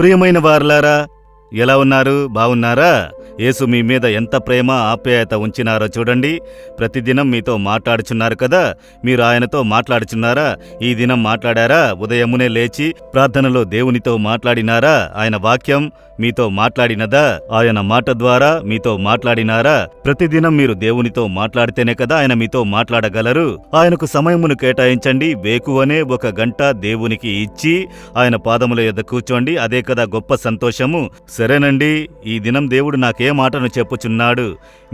ప్రియమైన వారలారా, ఎలా ఉన్నారు? బావున్నారా? యేసు మీ మీద ఎంత ప్రేమ ఆప్యాయత ఉంచినారో చూడండి. ప్రతిదినం మీతో మాట్లాడుచున్నారు కదా, మీరు ఆయనతో మాట్లాడుచున్నారా? ఈ దినం మాట్లాడారా? ఉదయమునే లేచి ప్రార్థనలో దేవునితో మాట్లాడినారా? ఆయన వాక్యం మీతో మాట్లాడినదా? ఆయన మాట ద్వారా మీతో మాట్లాడినారా? ప్రతిదినం మీరు దేవునితో మాట్లాడితేనే కదా ఆయన మీతో మాట్లాడగలరు. ఆయనకు సమయమును కేటాయించండి. వేకువనే 1 గంట దేవునికి ఇచ్చి ఆయన పాదముల యొద్ద కూర్చోండి. అదే కదా గొప్ప సంతోషము. సరేనండి, ఈ దినం దేవుడు నాకే మాటను చెప్పుచున్నాడు.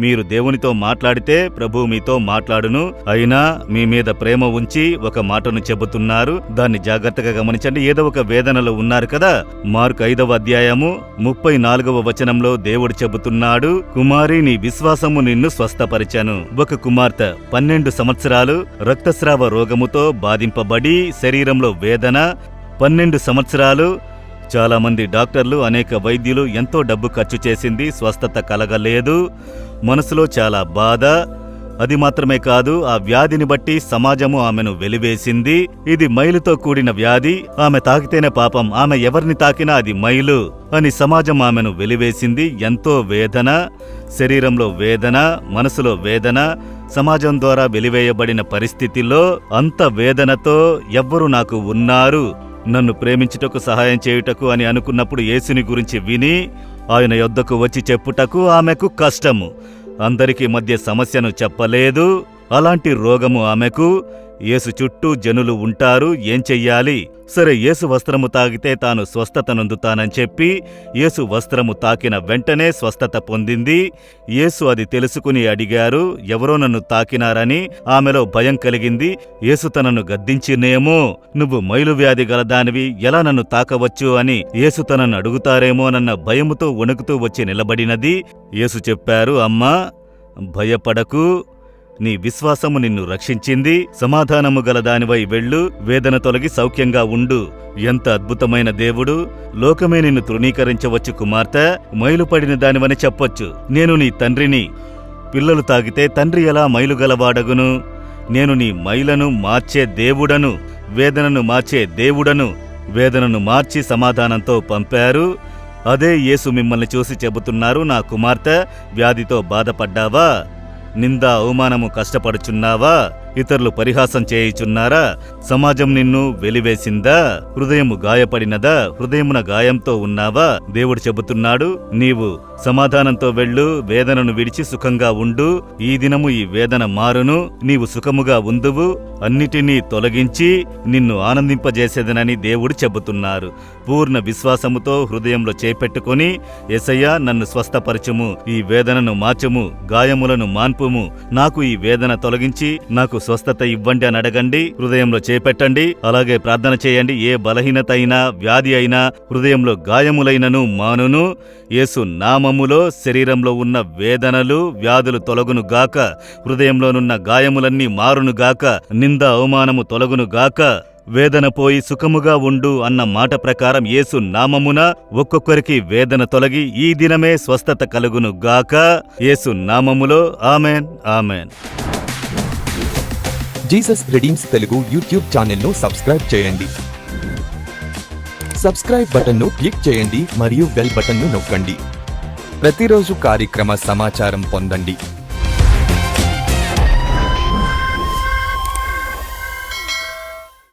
మీరు దేవునితో మాట్లాడితే ప్రభు మీతో మాట్లాడును. అయినా మీ మీద ప్రేమ ఉంచి ఒక మాటను చెబుతున్నారు. దాన్ని జాగ్రత్తగా గమనించండి. ఏదో ఒక వేదనలో ఉన్నారు కదా. మార్కు 5వ అధ్యాయము 34వ వచనంలో దేవుడు చెబుతున్నాడు, కుమారి, నీ విశ్వాసము నిన్ను స్వస్థపరిచెను. ఒక కుమార్తె 12 సంవత్సరాలు రక్తస్రావ రోగముతో బాధింపబడి శరీరంలో వేదన. 12 సంవత్సరాలు. చాలా మంది డాక్టర్లు, అనేక వైద్యులు ఎంతో డబ్బు ఖర్చు చేసింది, స్వస్థత కలగలేదు. మనసులో చాలా బాధ. అది మాత్రమే కాదు, ఆ వ్యాధిని బట్టి సమాజము ఆమెను వెలివేసింది. ఇది మైలుతో కూడిన వ్యాధి, ఆమె తాకితేనే పాపం, ఆమె ఎవరిని తాకినా అది మైలు అని సమాజం ఆమెను వెలివేసింది. ఎంతో వేదన, శరీరంలో వేదన, మనసులో వేదన. సమాజం ద్వారా వెలివేయబడిన పరిస్థితిలో అంత వేదనతో ఎవ్వరు నాకు ఉన్నారు నన్ను ప్రేమించుటకు, సహాయం చేయుటకు అని అనుకున్నప్పుడు యేసుని గురించి విని ఆయన యొద్దకు వచ్చి చెప్పుటకు ఆమెకు కష్టము. అందరికీ మధ్య సమస్యను చెప్పలేదు. అలాంటి రోగము ఆమెకు. యేసు చుట్టూ జనులు ఉంటారు. ఏం చెయ్యాలి? సరే, యేసు వస్త్రము తాకితే తాను స్వస్థత నొందుతానని చెప్పి యేసు వస్త్రము తాకిన వెంటనే స్వస్థత పొందింది. యేసు అది తెలుసుకుని అడిగారు, ఎవరో నన్ను తాకినారని. ఆమెలో భయం కలిగింది. యేసు తనను గద్దించినేమో, నువ్వు మైలు వ్యాధి గలదానివి, ఎలా నన్ను తాకవచ్చు అని యేసు తనను అడుగుతారేమోనన్న భయముతో వణుకుతూ వచ్చి నిలబడినది. యేసు చెప్పారు, అమ్మా, భయపడకు, నీ విశ్వాసము నిన్ను రక్షించింది. సమాధానము గలదానివై వెళ్ళు, వేదన తొలగి సౌఖ్యంగా ఉండు. ఎంత అద్భుతమైన దేవుడు! లోకమే నిన్ను తృణీకరించవచ్చు కుమార్తె, మైలుపడిన దానివని చెప్పొచ్చు. నేను నీ తండ్రిని. పిల్లలు తాగితే తండ్రి ఎలా మైలు గలవాడగును? నేను నీ మైలను మార్చే దేవుడను, వేదనను మార్చే దేవుడను. వేదనను మార్చి సమాధానంతో పంపారు. అదే యేసు మిమ్మల్ని చూసి చెబుతున్నారు, నా కుమార్తె, వ్యాధితో బాధపడ్డావా? నింద, అవమానము కష్టపడుచున్నావా? ఇతరులు పరిహాసం చేయుచున్నారా? సమాజం నిన్ను వెలివేసిందా? హృదయము గాయపడినదా? హృదయమున గాయంతో ఉన్నావా? దేవుడు చెబుతున్నాడు, నీవు సమాధానంతో వెళ్ళు, వేదనను విడిచి సుఖంగా ఉండు. ఈ దినము ఈ వేదన మారును, నీవు సుఖముగా ఉందువు. అన్నిటినీ తొలగించి నిన్ను ఆనందింపజేసేదనని దేవుడు చెబుతున్నారు. పూర్ణ విశ్వాసముతో హృదయంలో చేపెట్టుకుని, యేసయ్యా, నన్ను స్వస్థపరచుము, ఈ వేదనను మార్చుము, గాయములను మాన్పుము, నాకు ఈ వేదన తొలగించి నాకు స్వస్థత ఇవ్వండి అని అడగండి. హృదయంలో చేపెట్టండి. అలాగే ప్రార్థన చేయండి. ఏ బలహీనత అయినా, వ్యాధి అయినా, హృదయంలో గాయములైనను మానును. యేసు నామములో శరీరంలో ఉన్న వేదనలు, వ్యాధులు తొలగును గాక. హృదయంలోనున్న గాయములన్నీ మారును గాక. నింద, అవమానము తొలగును గాక. వేదన పోయి సుఖముగా ఉండు అన్న మాట ప్రకారం యేసు నామమున ఒక్కొక్కరికి వేదన తొలగి ఈ దినమే స్వస్థత కలుగును గాక. యేసు నామములో amen, amen. Jesus redeems Telugu YouTube ఛానల్ను సబ్స్క్రైబ్ చేయండి. సబ్స్క్రైబ్ బటన్ను క్లిక్ చేయండి మరియు బెల్ బటన్ను నొక్కండి. ప్రతిరోజు కార్యక్రమ సమాచారం పొందండి.